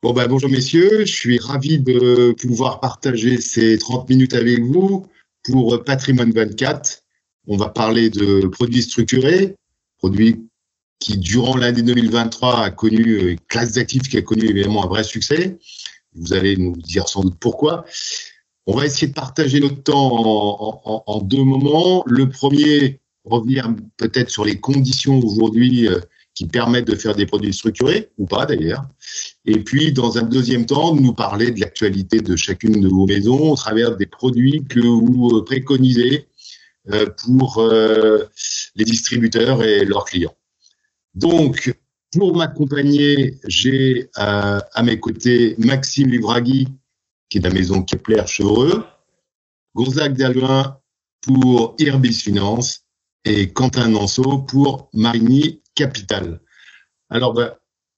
Bon, bonjour messieurs, je suis ravi de pouvoir partager ces 30 minutes avec vous pour Patrimoine 24. On va parler de produits structurés, produits qui, durant l'année 2023, a connu une classe d'actifs qui a connu évidemment un vrai succès. Vous allez nous dire sans doute pourquoi. On va essayer de partager notre temps en deux moments. Le premier, revenir peut-être sur les conditions aujourd'hui qui permettent de faire des produits structurés, ou pas d'ailleurs. Et puis, dans un deuxième temps, nous parler de l'actualité de chacune de vos maisons au travers des produits que vous préconisez pour les distributeurs et leurs clients. Donc, pour m'accompagner, j'ai à mes côtés Maxime Livragui, qui est de la maison Kepler-Chevreux, Gonzague Dalluin pour Irbis Finance et Quentin Nanceau pour Marigny Capital. Alors,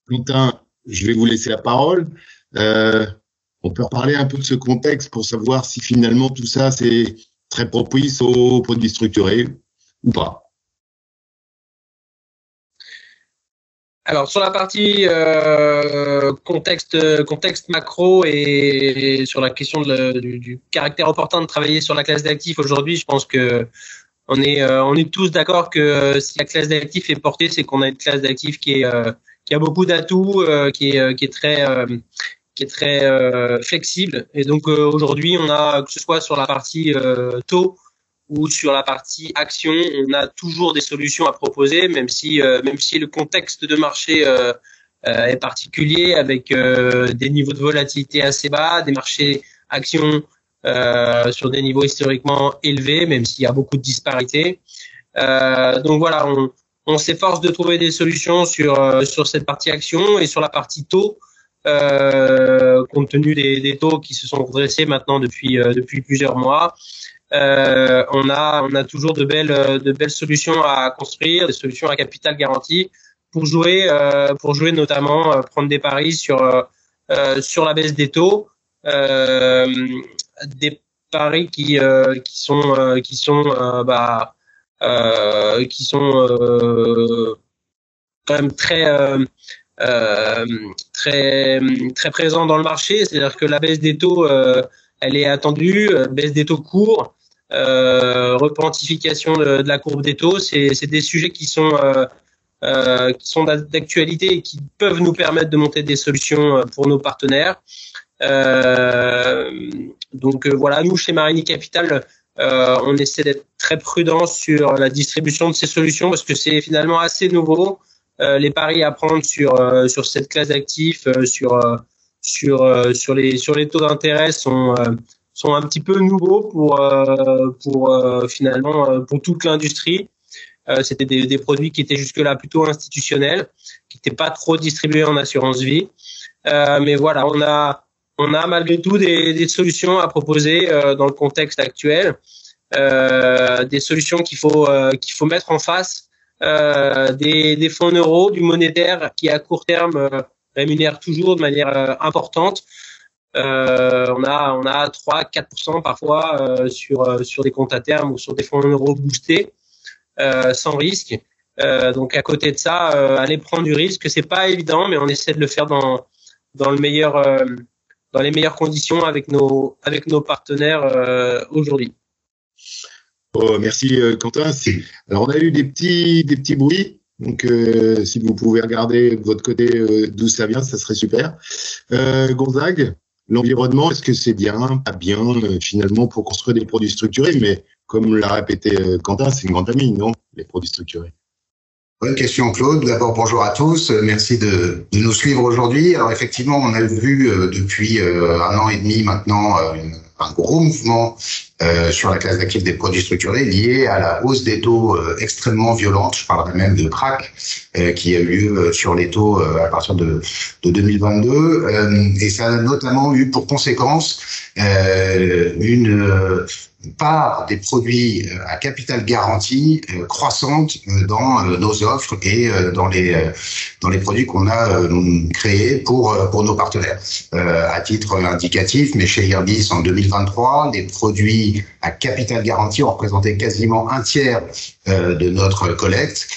Quentin, je vais vous laisser la parole. On peut reparler un peu de ce contexte pour savoir si finalement tout ça, c'est très propice aux produits structurés ou pas. Alors, sur la partie contexte macro et sur la question du caractère opportun de travailler sur la classe d'actifs aujourd'hui, je pense que on est tous d'accord que si la classe d'actifs est portée, c'est qu'on a une classe d'actifs qui a beaucoup d'atouts, qui est très flexible. Et donc aujourd'hui, on a, que ce soit sur la partie taux ou sur la partie action, on a toujours des solutions à proposer, même si le contexte de marché est particulier, avec des niveaux de volatilité assez bas, des marchés actions sur des niveaux historiquement élevés, même s'il y a beaucoup de disparités. Donc voilà, on s'efforce de trouver des solutions sur cette partie action, et sur la partie taux, compte tenu des taux qui se sont redressés maintenant depuis plusieurs mois. On a toujours de belles solutions à construire, des solutions à capital garanti pour jouer notamment, prendre des paris sur la baisse des taux, des paris qui sont quand même très présents dans le marché. C'est-à-dire que la baisse des taux, elle est attendue, baisse des taux courts, repentification de la courbe des taux, c'est des sujets qui sont d'actualité et qui peuvent nous permettre de monter des solutions pour nos partenaires. Donc voilà, nous chez Marigny Capital, on essaie d'être très prudent sur la distribution de ces solutions parce que c'est finalement assez nouveau. Les paris à prendre sur cette classe d'actifs, sur les taux d'intérêt sont un petit peu nouveaux pour finalement pour toute l'industrie. C'était des produits qui étaient jusque-là plutôt institutionnels, qui n'étaient pas trop distribués en assurance vie. Mais voilà, on a malgré tout des solutions à proposer dans le contexte actuel, des solutions qu'il faut mettre en face des fonds en euros, du monétaire qui à court terme rémunère toujours de manière importante. On a 3-4% parfois sur des comptes à terme ou sur des fonds en euros boostés, sans risque. Donc à côté de ça, aller prendre du risque, c'est pas évident, mais on essaie de le faire dans les meilleures conditions avec nos partenaires aujourd'hui. Oh, merci Quentin. Alors on a eu des petits bruits. Donc, si vous pouvez regarder de votre côté d'où ça vient, ça serait super. Gonzague, l'environnement, est-ce que c'est bien, pas bien, finalement, pour construire des produits structurés? Mais comme l'a répété Quentin, c'est une grande famille, non, les produits structurés? Bonne question, Claude. D'abord, bonjour à tous. Merci de nous suivre aujourd'hui. Alors, effectivement, on a vu depuis 1 an et demi maintenant un gros mouvement sur la classe d'actifs des produits structurés lié à la hausse des taux extrêmement violente. Je parlerai même de crack qui a eu lieu sur les taux à partir de 2022. Et ça a notamment eu pour conséquence une part des produits à capital garanti croissante dans nos offres et dans les produits qu'on a créés pour nos partenaires. À titre indicatif, mais chez Irbis en 2023, 2023, les produits à capital garanti ont représenté quasiment un tiers de notre collecte,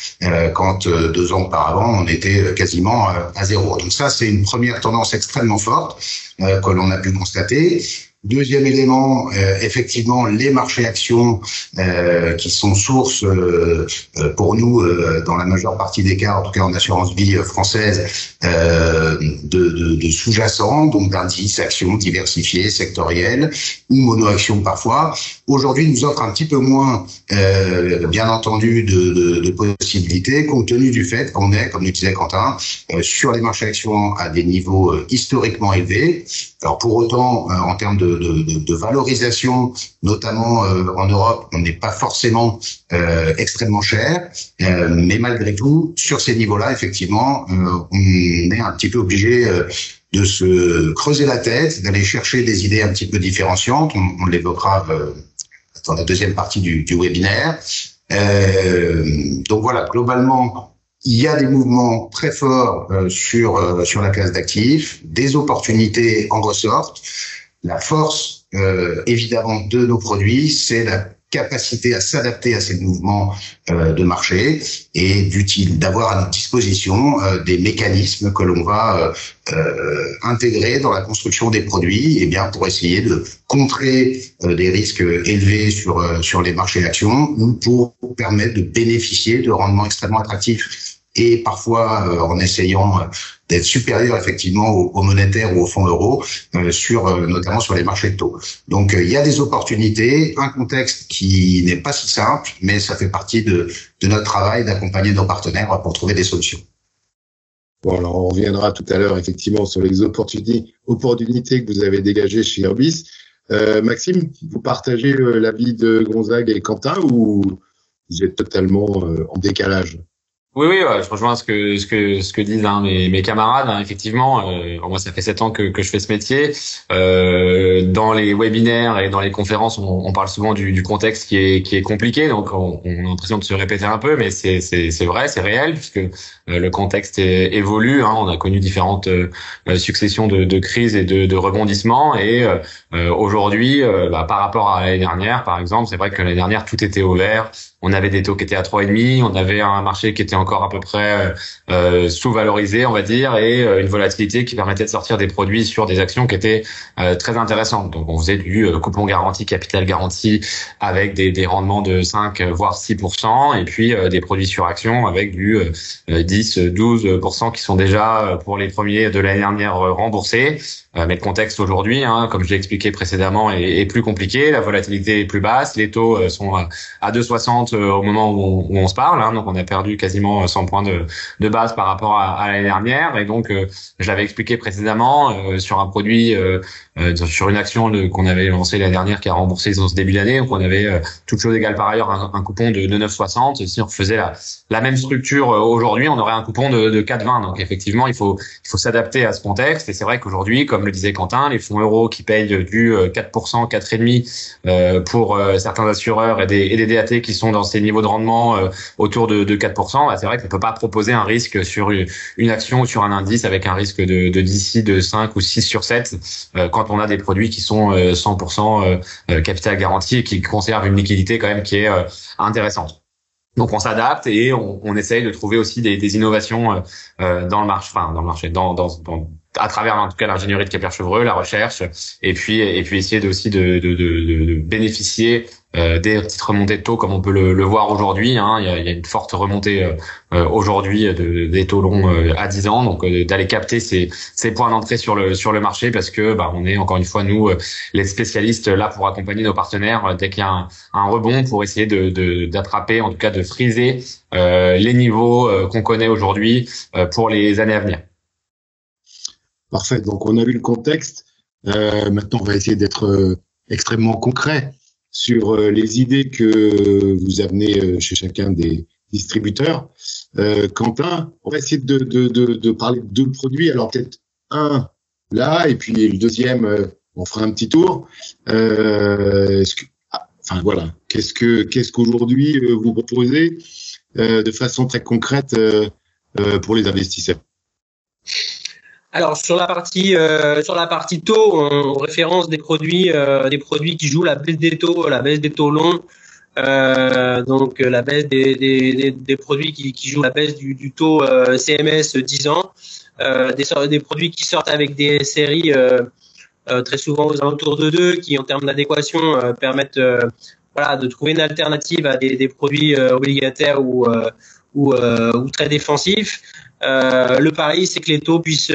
quand 2 ans auparavant, on était quasiment à zéro. Donc ça, c'est une première tendance extrêmement forte que l'on a pu constater. Deuxième élément, effectivement, les marchés actions qui sont source pour nous dans la majeure partie des cas, en tout cas en assurance vie française, de sous-jacents, donc d'indices, actions diversifiés, sectoriels ou mono-actions parfois. Aujourd'hui, nous offre un petit peu moins, bien entendu, de possibilités, compte tenu du fait qu'on est, comme le disait Quentin, sur les marchés actions à des niveaux historiquement élevés. Alors pour autant, en termes de valorisation, notamment en Europe, on n'est pas forcément extrêmement cher, mais malgré tout, sur ces niveaux-là, effectivement, on est un petit peu obligé de se creuser la tête, d'aller chercher des idées un petit peu différenciantes. On l'évoquera dans la deuxième partie du webinaire. Donc voilà, globalement, il y a des mouvements très forts sur la classe d'actifs, des opportunités en ressortent. La force, évidemment, de nos produits, c'est la capacité à s'adapter à ces mouvements de marché et d'avoir à notre disposition des mécanismes que l'on va intégrer dans la construction des produits, et bien pour essayer de contrer des risques élevés sur les marchés actions ou pour permettre de bénéficier de rendements extrêmement attractifs et parfois en essayant d'être supérieur effectivement au monétaire ou au fonds euro, notamment sur les marchés de taux. Donc il y a des opportunités, un contexte qui n'est pas si simple, mais ça fait partie de notre travail d'accompagner nos partenaires pour trouver des solutions. Bon, alors on reviendra tout à l'heure effectivement sur les opportunités que vous avez dégagées chez Orbis. Maxime, vous partagez l'avis de Gonzague et Quentin ou vous êtes totalement en décalage? Oui, ouais, je rejoins ce que disent mes camarades. Effectivement, moi ça fait 7 ans que je fais ce métier. Dans les webinaires et dans les conférences, on parle souvent du contexte qui est compliqué, donc on a l'impression de se répéter un peu, mais c'est vrai, c'est réel, puisque le contexte évolue. On a connu différentes successions de crises et de rebondissements, et aujourd'hui, par rapport à l'année dernière, par exemple, c'est vrai que l'année dernière tout était au vert. On avait des taux qui étaient à 3,5, on avait un marché qui était encore à peu près sous-valorisé, on va dire, et une volatilité qui permettait de sortir des produits sur des actions qui étaient très intéressantes. Donc on faisait du coupon garanti, capital garanti, avec des rendements de 5 voire 6%, et puis des produits sur actions avec du 10-12% qui sont déjà pour les premiers de l'année dernière remboursés. Mais le contexte aujourd'hui, comme je l'ai expliqué précédemment, est plus compliqué. La volatilité est plus basse, les taux sont à 2,60 au moment où on se parle, donc on a perdu quasiment 100 points de base par rapport à l'année dernière. Et donc je l'avais expliqué précédemment, sur un produit, sur une action qu'on avait lancée l'année dernière qui a remboursé dans ce début d'année, donc on avait toute chose égale par ailleurs un coupon de 9,60. Si on faisait la même structure aujourd'hui, on aurait un coupon de 4,20. Donc effectivement, il faut s'adapter à ce contexte. Et c'est vrai qu'aujourd'hui, comme le disait Quentin, les fonds euros qui payent du 4%, 4,5% pour certains assureurs et des DAT qui sont dans ces niveaux de rendement autour de 4%, c'est vrai qu'on ne peut pas proposer un risque sur une action ou sur un indice avec un risque de d'ici de 5 ou 6 sur 7 quand on a des produits qui sont 100% capital garanti et qui conservent une liquidité quand même qui est intéressante. Donc on s'adapte et on essaye de trouver aussi des innovations dans le marché, à travers en tout cas l'ingénierie de Kepler-Chevreux, la recherche, et puis essayer de bénéficier des petites remontées de taux comme on peut le voir aujourd'hui. Il y a une forte remontée aujourd'hui des taux longs à 10 ans, donc d'aller capter ces points d'entrée sur le marché, parce que on est encore une fois nous les spécialistes là pour accompagner nos partenaires dès qu'il y a un rebond, pour essayer d'attraper, en tout cas de friser les niveaux qu'on connaît aujourd'hui pour les années à venir. Parfait. Donc, on a vu le contexte. Maintenant, on va essayer d'être extrêmement concret sur les idées que vous amenez chez chacun des distributeurs. Quentin, on va essayer de parler de 2 produits. Alors, peut-être un là, et puis le deuxième, on fera un petit tour. Qu'est-ce qu'aujourd'hui vous proposez de façon très concrète pour les investisseurs? Alors sur la partie taux, on référence des produits qui jouent la baisse des taux longs, donc la baisse des produits qui jouent la baisse du taux CMS 10 ans, des produits qui sortent avec des séries très souvent aux alentours de 2, qui en termes d'adéquation permettent de trouver une alternative à des produits obligataires ou très défensifs. Le pari, c'est que les taux puissent,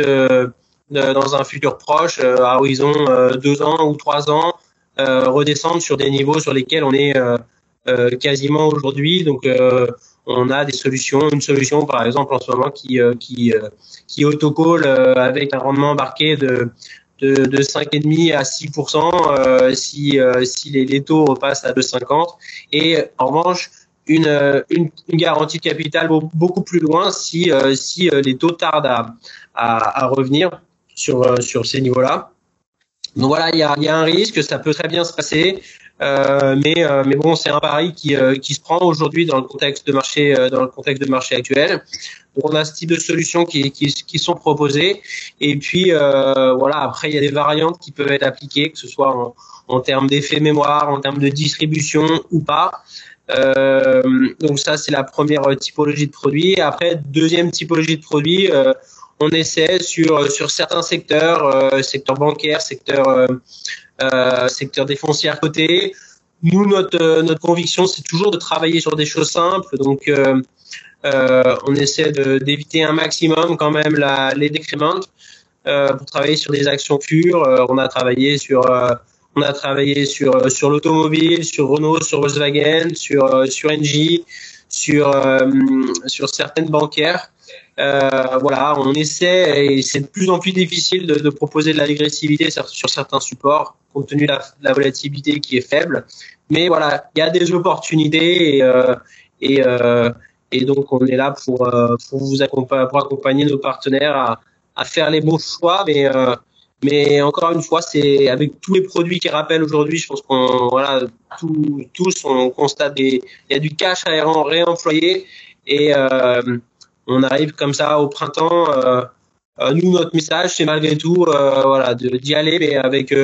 dans un futur proche, à horizon 2 ans ou 3 ans, redescendre sur des niveaux sur lesquels on est quasiment aujourd'hui. Donc, on a une solution par exemple en ce moment qui autocall avec un rendement embarqué de 5,5 à 6% si les taux repassent à 2,50, et en revanche une garantie de capital beaucoup plus loin si les taux tardent à revenir sur ces niveaux-là. Donc voilà, il y a un risque, ça peut très bien se passer, mais bon, c'est un pari qui se prend aujourd'hui dans le contexte de marché actuel. Donc on a ce type de solutions qui sont proposées, et puis après il y a des variantes qui peuvent être appliquées, que ce soit en termes d'effet mémoire, en termes de distribution ou pas. Donc ça, c'est la première typologie de produit. Après, deuxième typologie de produit, on essaie sur certains secteurs, secteur bancaire, secteur des foncières cotées. Nous, notre conviction, c'est toujours de travailler sur des choses simples. Donc, on essaie d'éviter un maximum quand même les decrements pour travailler sur des actions pures. On a travaillé sur l'automobile, sur Renault, sur Volkswagen, sur Engie, sur certaines bancaires. On essaie, et c'est de plus en plus difficile de proposer de la dégressivité sur certains supports, compte tenu de la volatilité qui est faible. Mais voilà, il y a des opportunités, et donc on est là pour accompagner nos partenaires à faire les bons choix. Mais encore une fois, c'est avec tous les produits qui rappellent aujourd'hui, je pense tous on constate il y a du cash à réemployer, et on arrive comme ça au printemps. Nous, notre message, c'est malgré tout d'y aller, mais avec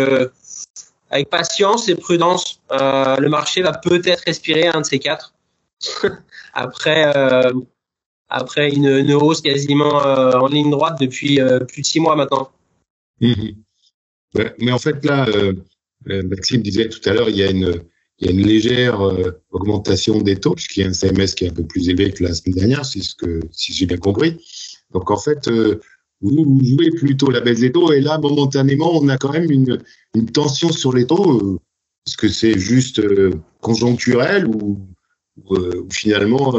patience et prudence. Le marché va peut-être respirer un de ces quatre après une hausse quasiment en ligne droite depuis plus de 6 mois maintenant. Mmh. Ouais, mais en fait, là, Maxime disait tout à l'heure, il y a une légère augmentation des taux, puisqu'il y a un CMS qui est un peu plus élevé que la semaine dernière, si j'ai bien compris. Donc, en fait, vous jouez plutôt la baisse des taux, et là, momentanément, on a quand même une tension sur les taux. Est-ce que c'est juste conjoncturel ou finalement,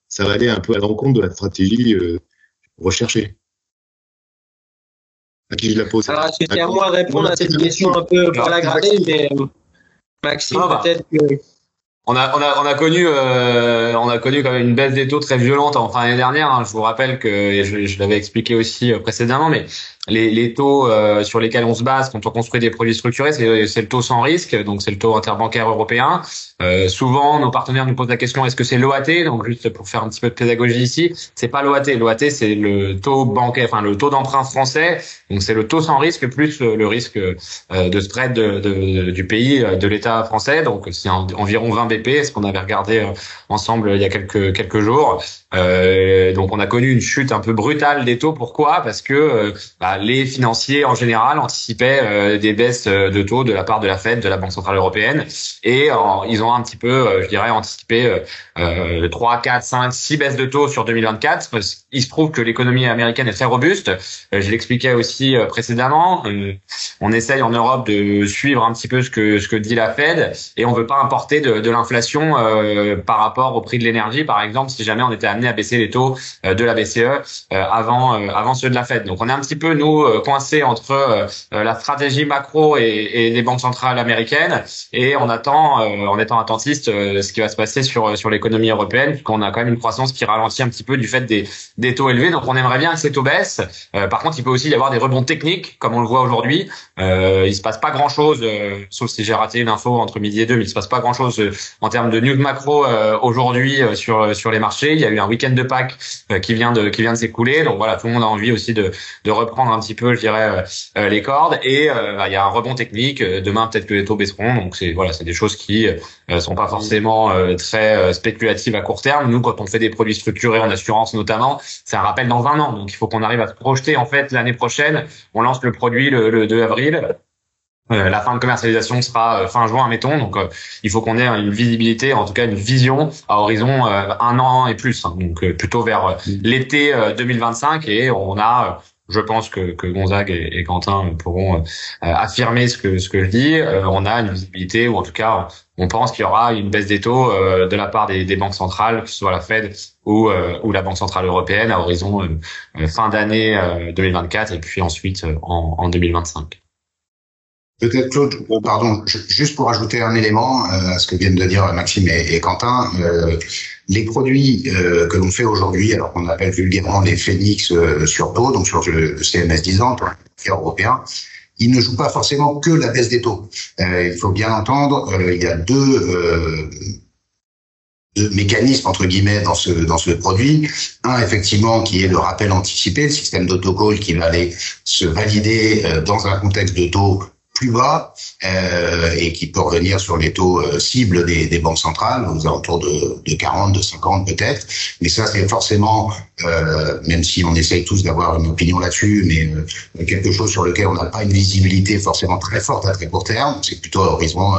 ça va aller un peu à l'encontre de la stratégie recherchée? À qui je la pose? Alors, c'était à moi de répondre à cette question un peu par la gradée, mais Maxime, peut-être que... On a connu quand même une baisse des taux très violente en fin d'année dernière. Hein. Je vous rappelle que, et je l'avais expliqué aussi précédemment, mais les taux sur lesquels on se base quand on construit des produits structurés, c'est le taux sans risque, donc c'est le taux interbancaire européen. Souvent, nos partenaires nous posent la question, est-ce que c'est l'OAT? Donc juste pour faire un petit peu de pédagogie ici, c'est pas l'OAT. L'OAT, c'est le taux bancaire, enfin le taux d'emprunt français. Donc c'est le taux sans risque plus le risque de spread du pays, de l'État français. Donc c'est environ 20 BP, ce qu'on avait regardé ensemble il y a quelques jours. Donc on a connu une chute un peu brutale des taux. Pourquoi? Parce que les financiers en général anticipaient des baisses de taux de la part de la Fed, de la Banque centrale européenne, et ils ont un petit peu, anticipé 3, 4, 5, 6 baisses de taux sur 2024. Il se trouve que l'économie américaine est très robuste. Je l'expliquais aussi précédemment. On essaye en Europe de suivre un petit peu ce que dit la Fed, et on veut pas importer de l'inflation par rapport au prix de l'énergie, par exemple, si jamais on était amené à baisser les taux de la BCE avant ceux de la Fed. Donc on est un petit peu nous coincés entre la stratégie macro et les banques centrales américaines, et on attend en étant attentiste ce qui va se passer sur l'économie européenne, puisqu'on a quand même une croissance qui ralentit un petit peu du fait des taux élevés. Donc on aimerait bien que ces taux baissent. Par contre, il peut aussi y avoir des rebonds techniques, comme on le voit aujourd'hui. Il se passe pas grand chose, sauf si j'ai raté une info entre midi et 2, mais il se passe pas grand chose en termes de news macro aujourd'hui sur les marchés. Il y a eu un week-end de Pâques qui vient de s'écouler. Donc voilà, tout le monde a envie aussi de reprendre un petit peu, je dirais, les cordes. Et il y a un rebond technique. Demain, peut-être que les taux baisseront. Donc c'est des choses qui sont pas forcément très spéculatives à court terme. Nous, quand on fait des produits structurés en assurance notamment, c'est un rappel dans un an. Donc il faut qu'on arrive à se projeter en fait l'année prochaine. On lance le produit le 2 avril. La fin de commercialisation sera fin juin, mettons. Donc, il faut qu'on ait une visibilité, en tout cas une vision à horizon un an et plus. Hein. Donc, plutôt vers l'été 2025. Et on a, je pense que Gonzague et Quentin pourront affirmer ce que je dis. On a une visibilité, ou en tout cas, on pense qu'il y aura une baisse des taux de la part des banques centrales, que ce soit la Fed ou la Banque centrale européenne, à horizon fin d'année 2024 et puis ensuite en 2025. Peut-être Claude, pardon, juste pour ajouter un élément à ce que viennent de dire Maxime et Quentin, les produits que l'on fait aujourd'hui, alors qu'on appelle vulgairement les Phoenix sur taux, donc sur le CMS 10 ans, européen, ils ne jouent pas forcément que la baisse des taux. Il faut bien entendre, il y a deux mécanismes entre guillemets dans ce produit. Un, effectivement, qui est le rappel anticipé, le système d'autocall qui va aller se valider dans un contexte de taux plus bas et qui peut revenir sur les taux cibles des banques centrales aux alentours de 40, de 50 peut-être. Mais ça, c'est forcément, même si on essaye tous d'avoir une opinion là-dessus, mais quelque chose sur lequel on n'a pas une visibilité forcément très forte à très court terme. C'est plutôt à horizon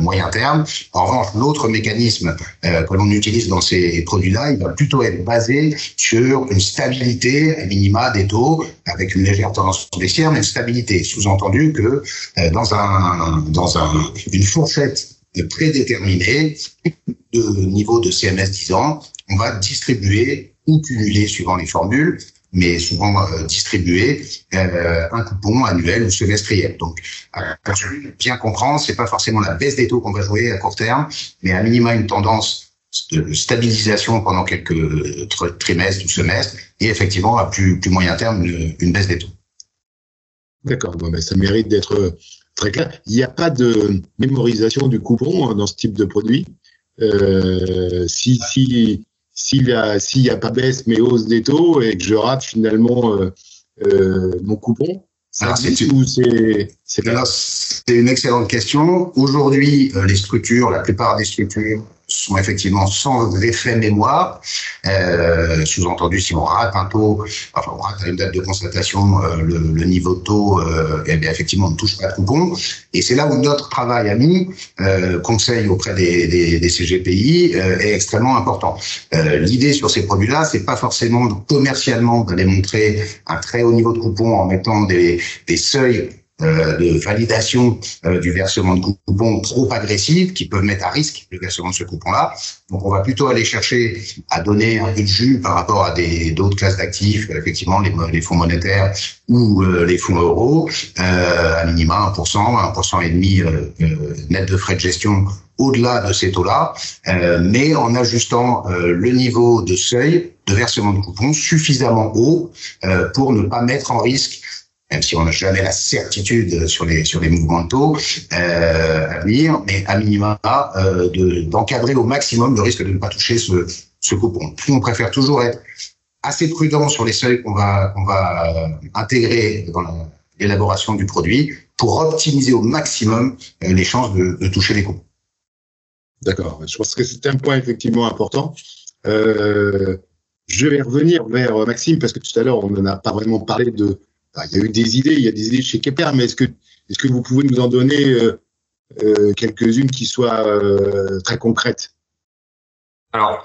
moyen terme. En revanche, l'autre mécanisme que l'on utilise dans ces produits-là, il va plutôt être basé sur une stabilité à minima des taux avec une légère tendance baissière, mais une stabilité. Sous-entendu que dans une fourchette prédéterminée de niveau de CMS 10 ans, on va distribuer ou cumuler suivant les formules, mais souvent distribuer un coupon annuel ou semestriel. Donc, pour bien comprendre, c'est pas forcément la baisse des taux qu'on va jouer à court terme, mais à minima une tendance de stabilisation pendant quelques trimestres ou semestres, et effectivement à plus moyen terme une baisse des taux. D'accord, bon, mais ça mérite d'être très clair. Il n'y a pas de mémorisation du coupon dans ce type de produit. S'il y a pas baisse mais hausse des taux et que je rate finalement mon coupon, c'est une excellente question. Aujourd'hui, la plupart des structures sont effectivement sans effet mémoire. Sous-entendu, si on rate un taux, enfin on rate à une date de constatation le niveau de taux, eh bien effectivement on ne touche pas de coupon. Et c'est là où notre travail à nous, conseil auprès des CGPI, est extrêmement important. L'idée sur ces produits-là, c'est pas forcément commercialement d'aller montrer un très haut niveau de coupon en mettant des seuils de validation du versement de coupons trop agressifs qui peuvent mettre à risque le versement de ce coupon-là. Donc, on va plutôt aller chercher à donner un peu de jus par rapport à d'autres classes d'actifs, effectivement les fonds monétaires ou les fonds euros, à minima 1% et demi net de frais de gestion au-delà de ces taux-là, mais en ajustant le niveau de seuil de versement de coupons suffisamment haut pour ne pas mettre en risque, même si on n'a jamais la certitude sur les mouvements de taux à venir, mais à minima d'encadrer au maximum le risque de ne pas toucher ce coupon. Puis on préfère toujours être assez prudent sur les seuils qu'on va intégrer dans l'élaboration du produit pour optimiser au maximum les chances de toucher les coupons. D'accord, je pense que c'est un point effectivement important. Je vais revenir vers Maxime parce que tout à l'heure on n'en a pas vraiment parlé de. Il y a eu des idées, il y a des idées chez Kepler, mais est-ce que vous pouvez nous en donner quelques-unes qui soient très concrètes? Alors,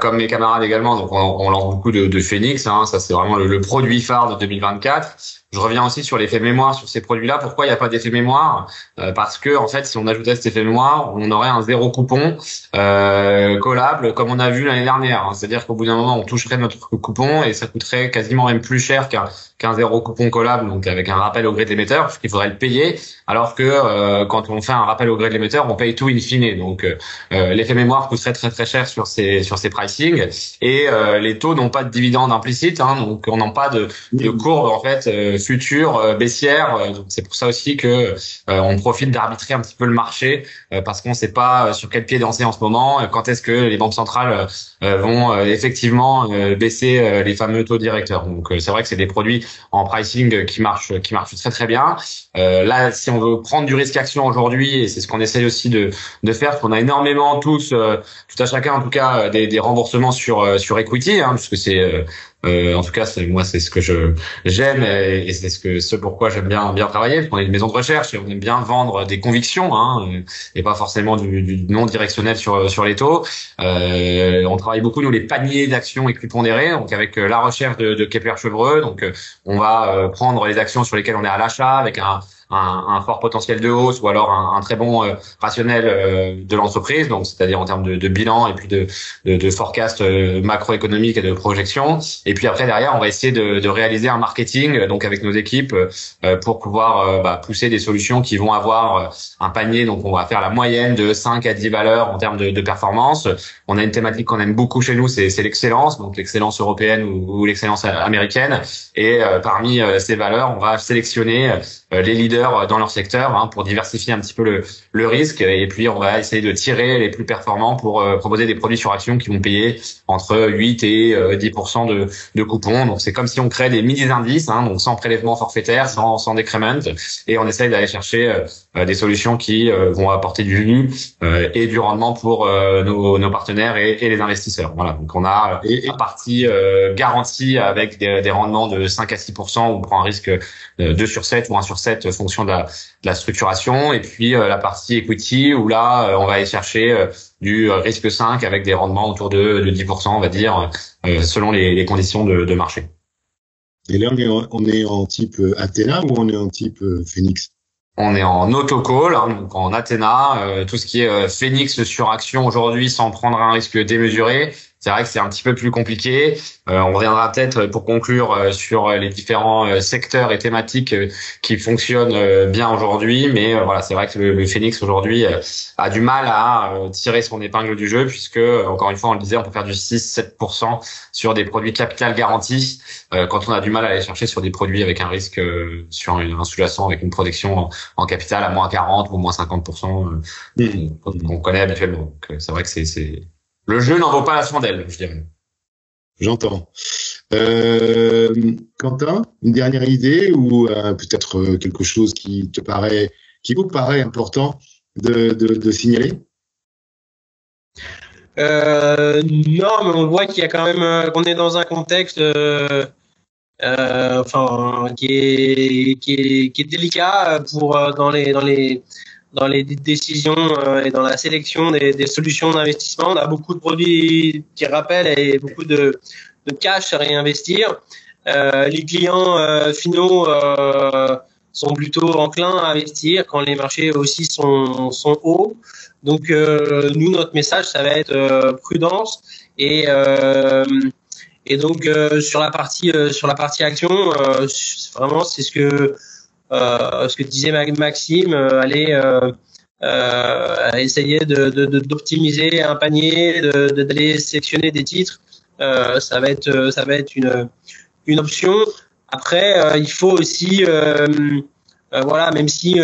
comme mes camarades également, donc on lance beaucoup de Phoenix, hein, ça c'est vraiment le produit phare de 2024. Je reviens aussi sur l'effet mémoire sur ces produits-là. Pourquoi il n'y a pas d'effet mémoire? Parce que en fait, si on ajoutait cet effet mémoire, on aurait un zéro coupon collable, comme on a vu l'année dernière. Hein. C'est-à-dire qu'au bout d'un moment, on toucherait notre coupon et ça coûterait quasiment même plus cher qu'un zéro coupon collable, donc avec un rappel au gré de l'émetteur, puisqu'il faudrait le payer. Alors que quand on fait un rappel au gré de l'émetteur, on paye tout in fine. Donc l'effet mémoire coûterait très très cher sur ces pricing, et les taux n'ont pas de dividende implicite, hein, donc on n'a pas de courbe en fait futures baissières. Donc c'est pour ça aussi que on profite d'arbitrer un petit peu le marché parce qu'on ne sait pas sur quel pied danser en ce moment. Quand est-ce que les banques centrales vont effectivement baisser les fameux taux directeurs. Donc c'est vrai que c'est des produits en pricing qui marchent très très bien. Là, si on veut prendre du risque action aujourd'hui, et c'est ce qu'on essaye aussi de faire, parce qu'on a énormément tous, tout à chacun en tout cas, des remboursements sur equity, puisque c'est en tout cas, moi, c'est ce que j'aime et c'est ce pourquoi j'aime bien travailler, parce qu'on est une maison de recherche et on aime bien vendre des convictions, et pas forcément du non directionnel sur les taux. On travaille beaucoup nous les paniers d'actions équipondérés, donc avec la recherche de Kepler-Chevreux. Donc, on va prendre les actions sur lesquelles on est à l'achat avec un fort potentiel de hausse ou alors un très bon rationnel de l'entreprise, donc c'est-à-dire en termes de bilan et puis de forecast macroéconomique et de projection. Et puis après derrière on va essayer de réaliser un marketing donc avec nos équipes pour pouvoir pousser des solutions qui vont avoir un panier. Donc on va faire la moyenne de 5 à 10 valeurs en termes de performance. On a une thématique qu'on aime beaucoup chez nous, c'est l'excellence, donc l'excellence européenne ou l'excellence américaine. Et parmi ces valeurs on va sélectionner les leaders dans leur secteur pour diversifier un petit peu le risque, et puis on va essayer de tirer les plus performants pour proposer des produits sur action qui vont payer entre 8 et 10% de coupons. Donc c'est comme si on crée des mini-indices, donc sans prélèvement forfaitaire, sans décrement, et on essaye d'aller chercher des solutions qui vont apporter du jus et du rendement pour nos partenaires et les investisseurs. Voilà, donc on a la partie garantie avec des rendements de 5 à 6% où on prend un risque 2 sur 7 ou 1 sur 7 fonction de la structuration, et puis la partie equity où là on va aller chercher du risque 5 avec des rendements autour de 10%, on va dire, selon les conditions de marché. Et là on est en type Athena ou on est en type Phoenix? On est en autocall, donc en Athena, tout ce qui est Phoenix sur action aujourd'hui sans prendre un risque démesuré. C'est vrai que c'est un petit peu plus compliqué. On reviendra peut-être pour conclure sur les différents secteurs et thématiques qui fonctionnent bien aujourd'hui. Mais voilà, c'est vrai que le Phoenix aujourd'hui a du mal à tirer son épingle du jeu, puisque, encore une fois, on le disait, on peut faire du 6-7% sur des produits capital garantis quand on a du mal à aller chercher sur des produits avec un risque sur un sous-jacent avec une protection en capital à moins 40 ou moins 50% qu'on connaît habituellement. Donc c'est vrai que c'est le jeu n'en vaut pas la chandelle, je dirais. J'entends. Quentin, une dernière idée ou peut-être quelque chose qui vous paraît important de signaler? Non, mais on voit qu'il y a quand même qu'on est dans un contexte qui est délicat pour dans les décisions et dans la sélection des solutions d'investissement. On a beaucoup de produits qui rappellent et beaucoup de cash à réinvestir. Les clients finaux sont plutôt enclins à investir quand les marchés aussi sont hauts. Donc nous, notre message, ça va être prudence et donc sur la partie action, vraiment c'est ce que disait Maxime, aller essayer d'optimiser un panier, d'aller sélectionner des titres, ça va être une option. Après, il faut aussi voilà, même si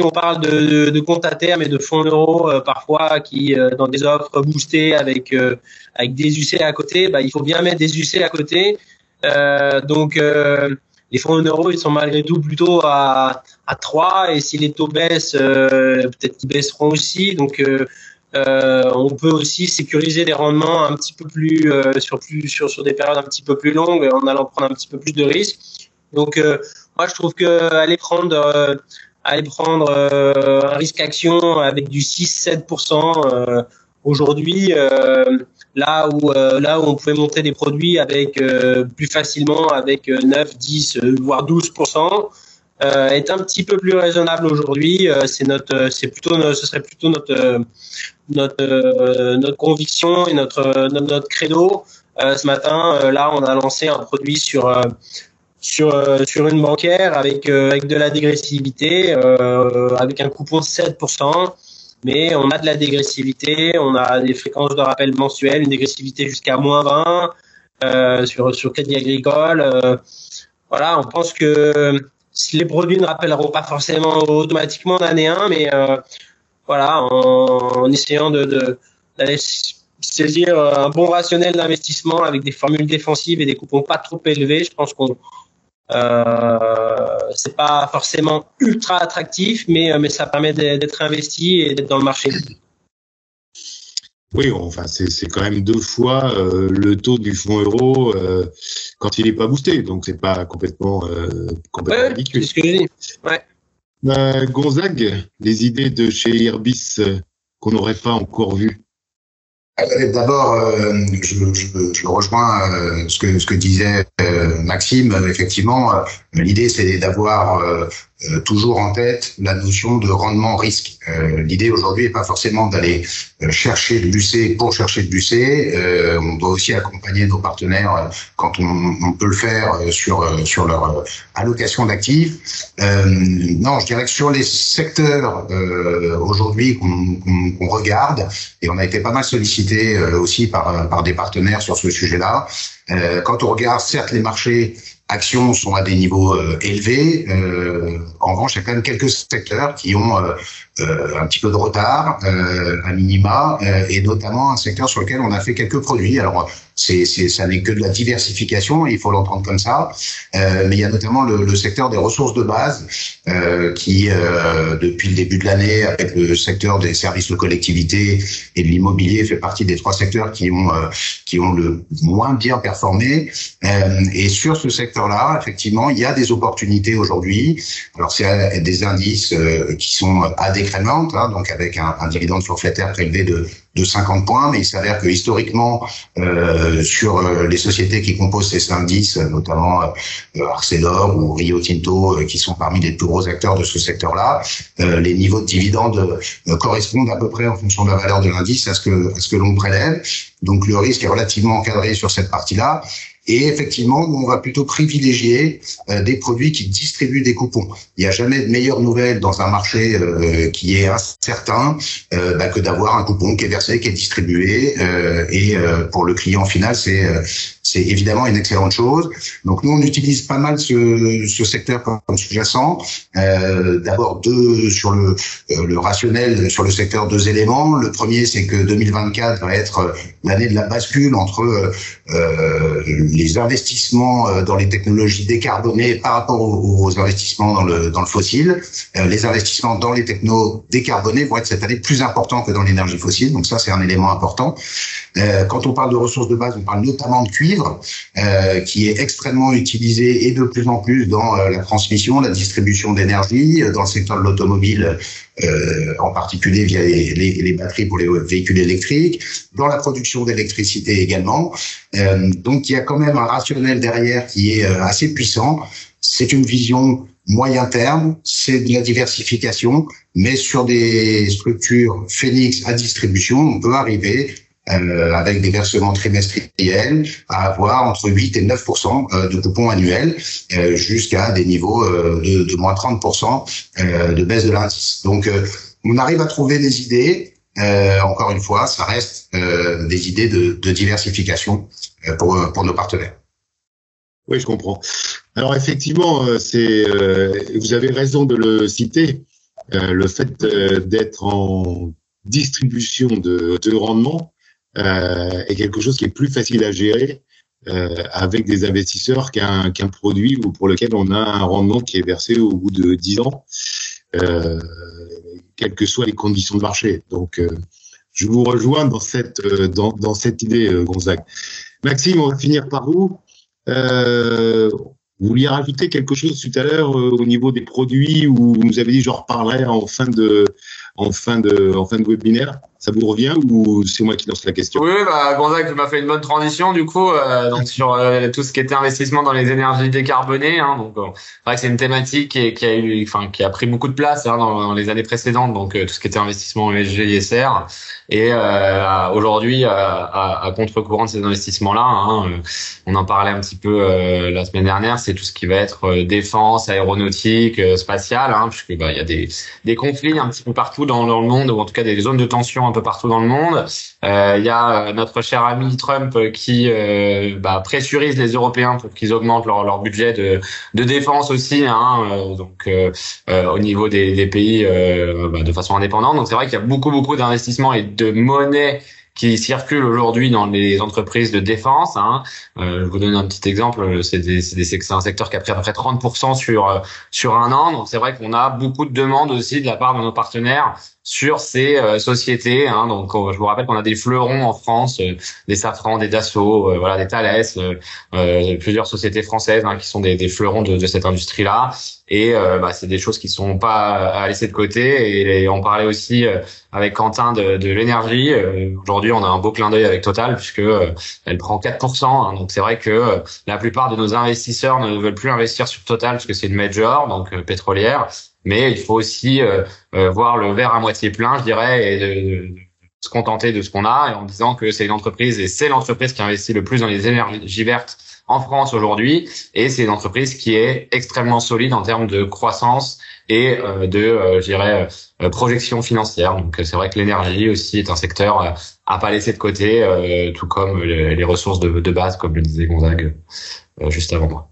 on parle de compte à terme et de fonds euros parfois qui dans des offres boostées avec des UC à côté, il faut bien mettre des UC à côté. Donc les fonds en euros, ils sont malgré tout plutôt à 3, et si les taux baissent, peut-être qu'ils baisseront aussi. Donc on peut aussi sécuriser des rendements un petit peu plus sur des périodes un petit peu plus longues en allant prendre un petit peu plus de risques. Donc moi je trouve que aller prendre un risque action avec du 6-7% aujourd'hui, là où on pouvait monter des produits avec plus facilement avec 9, 10 voire 12%, est un petit peu plus raisonnable aujourd'hui. Ce serait plutôt notre conviction et notre credo. Ce matin, là, on a lancé un produit sur une bancaire avec de la dégressivité, avec un coupon de 7%. Mais on a de la dégressivité, on a des fréquences de rappel mensuelles, une dégressivité jusqu'à -20 sur Crédit Agricole. voilà, on pense que si les produits ne rappelleront pas forcément automatiquement l'année 1, mais voilà, en essayant d'aller saisir un bon rationnel d'investissement avec des formules défensives et des coupons pas trop élevés, je pense qu'on c'est pas forcément ultra attractif, mais ça permet d'être investi et d'être dans le marché. Oui, enfin, c'est quand même 2 fois le taux du fonds euro quand il n'est pas boosté, donc c'est pas complètement ridicule. C'est ce que je dis. Ouais. Gonzague, les idées de chez Irbis qu'on n'aurait pas encore vues. D'abord, je rejoins ce que disait Maxime. Effectivement, l'idée c'est d'avoir toujours en tête la notion de rendement-risque. L'idée aujourd'hui n'est pas forcément d'aller chercher de busser pour chercher de busser. On doit aussi accompagner nos partenaires quand on peut le faire sur leur allocation d'actifs. Non, je dirais que sur les secteurs aujourd'hui qu'on regarde, et on a été pas mal sollicité aussi par des partenaires sur ce sujet-là. Quand on regarde, certes, les marchés actions sont à des niveaux élevés. En revanche, il y a quand même quelques secteurs qui ont un petit peu de retard, à minima, et notamment un secteur sur lequel on a fait quelques produits. Alors, ça n'est que de la diversification, il faut l'entendre comme ça. Mais il y a notamment le secteur des ressources de base, qui, depuis le début de l'année, avec le secteur des services de collectivité et de l'immobilier, fait partie des 3 secteurs qui ont le moins bien performé. Et sur ce secteur-là, effectivement, il y a des opportunités aujourd'hui. Alors, c'est des indices qui sont à décrémente, hein, donc avec un dividende forfaitaire prélevé de 50 points, mais il s'avère que historiquement, sur les sociétés qui composent ces indices, notamment Arcelor ou Rio Tinto, qui sont parmi les plus gros acteurs de ce secteur-là, les niveaux de dividendes correspondent à peu près en fonction de la valeur de l'indice à ce que l'on prélève. Donc le risque est relativement encadré sur cette partie-là. Et effectivement, on va plutôt privilégier des produits qui distribuent des coupons. Il n'y a jamais de meilleure nouvelle dans un marché qui est incertain que d'avoir un coupon qui est versé, qui est distribué. Et pour le client final, c'est évidemment une excellente chose. Donc nous, on utilise pas mal ce secteur comme sous-jacent. D'abord sur le rationnel sur le secteur, 2 éléments. Le premier, c'est que 2024 va être l'année de la bascule entre les investissements dans les technologies décarbonées par rapport aux investissements dans le fossile. Les investissements dans les technos décarbonés vont être cette année plus importants que dans l'énergie fossile. Donc ça, c'est un élément important. Quand on parle de ressources de base, on parle notamment de cuivre, qui est extrêmement utilisé et de plus en plus dans la transmission, la distribution d'énergie, dans le secteur de l'automobile, en particulier via les batteries pour les véhicules électriques, dans la production d'électricité également. Donc il y a quand même un rationnel derrière qui est assez puissant. C'est une vision moyen terme, c'est de la diversification, mais sur des structures Phoenix à distribution, on peut arriver avec des versements trimestriels à avoir entre 8 et 9% de coupons annuels, jusqu'à des niveaux de moins 30% de baisse de l'indice. Donc on arrive à trouver des idées. Encore une fois, ça reste des idées de diversification pour nos partenaires. Oui, je comprends. Alors effectivement, vous avez raison de le citer, le fait d'être en distribution de rendement est quelque chose qui est plus facile à gérer avec des investisseurs qu'un produit pour lequel on a un rendement qui est versé au bout de 10 ans, quelles que soient les conditions de marché. Donc, je vous rejoins dans cette idée, Gonzague. Maxime, on va finir par vous. Vous vouliez rajouter quelque chose tout à l'heure au niveau des produits où vous nous avez dit j'en reparlerai en fin de webinaire. Ça vous revient ou c'est moi qui lance la question? Oui, Gonzague, tu m'as fait une bonne transition du coup donc sur tout ce qui était investissement dans les énergies décarbonées. Hein, donc c'est vrai que c'est une thématique qui a pris beaucoup de place dans les années précédentes. Donc tout ce qui était investissement ESG, ISR et aujourd'hui à contre-courant de ces investissements-là, on en parlait un petit peu la semaine dernière. C'est tout ce qui va être défense, aéronautique, spatiale, puisque il y a des conflits un petit peu partout dans le monde, ou en tout cas des zones de tension un peu partout dans le monde. Il y a notre cher ami Trump qui pressurise les Européens pour qu'ils augmentent leur budget de défense aussi, au niveau des pays de façon indépendante. Donc c'est vrai qu'il y a beaucoup d'investissements et de monnaie qui circulent aujourd'hui dans les entreprises de défense. Je vais vous donne un petit exemple. C'est un secteur qui a pris à peu près 30% sur un an. Donc c'est vrai qu'on a beaucoup de demandes aussi de la part de nos partenaires sur ces sociétés. Donc je vous rappelle qu'on a des fleurons en France, des Safran, des Dassault, des Thales, plusieurs sociétés françaises qui sont des fleurons de cette industrie-là. Et c'est des choses qui sont pas à laisser de côté. Et on parlait aussi avec Quentin de l'énergie. Aujourd'hui, on a un beau clin d'œil avec Total puisque elle prend 4%. Donc c'est vrai que la plupart de nos investisseurs ne veulent plus investir sur Total parce que c'est une major, donc pétrolière. Mais il faut aussi voir le verre à moitié plein, je dirais, et de se contenter de ce qu'on a, et en disant que c'est une entreprise, et c'est l'entreprise qui investit le plus dans les énergies vertes en France aujourd'hui, et c'est une entreprise qui est extrêmement solide en termes de croissance et projection financière. Donc c'est vrai que l'énergie aussi est un secteur à pas laisser de côté, tout comme les ressources de base, comme le disait Gonzague juste avant moi.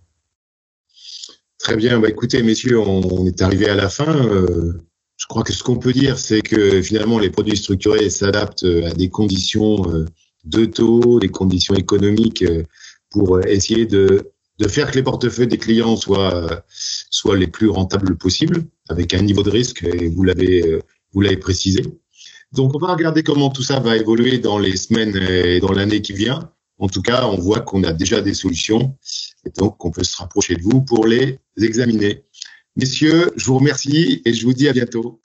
Très bien. Écoutez, messieurs, on est arrivé à la fin. Je crois que ce qu'on peut dire, c'est que finalement, les produits structurés s'adaptent à des conditions de taux, des conditions économiques pour essayer de faire que les portefeuilles des clients soient les plus rentables possibles, avec un niveau de risque, et vous l'avez précisé. Donc, on va regarder comment tout ça va évoluer dans les semaines et dans l'année qui vient. En tout cas, on voit qu'on a déjà des solutions, et donc on peut se rapprocher de vous pour les examiner. Messieurs, je vous remercie et je vous dis à bientôt.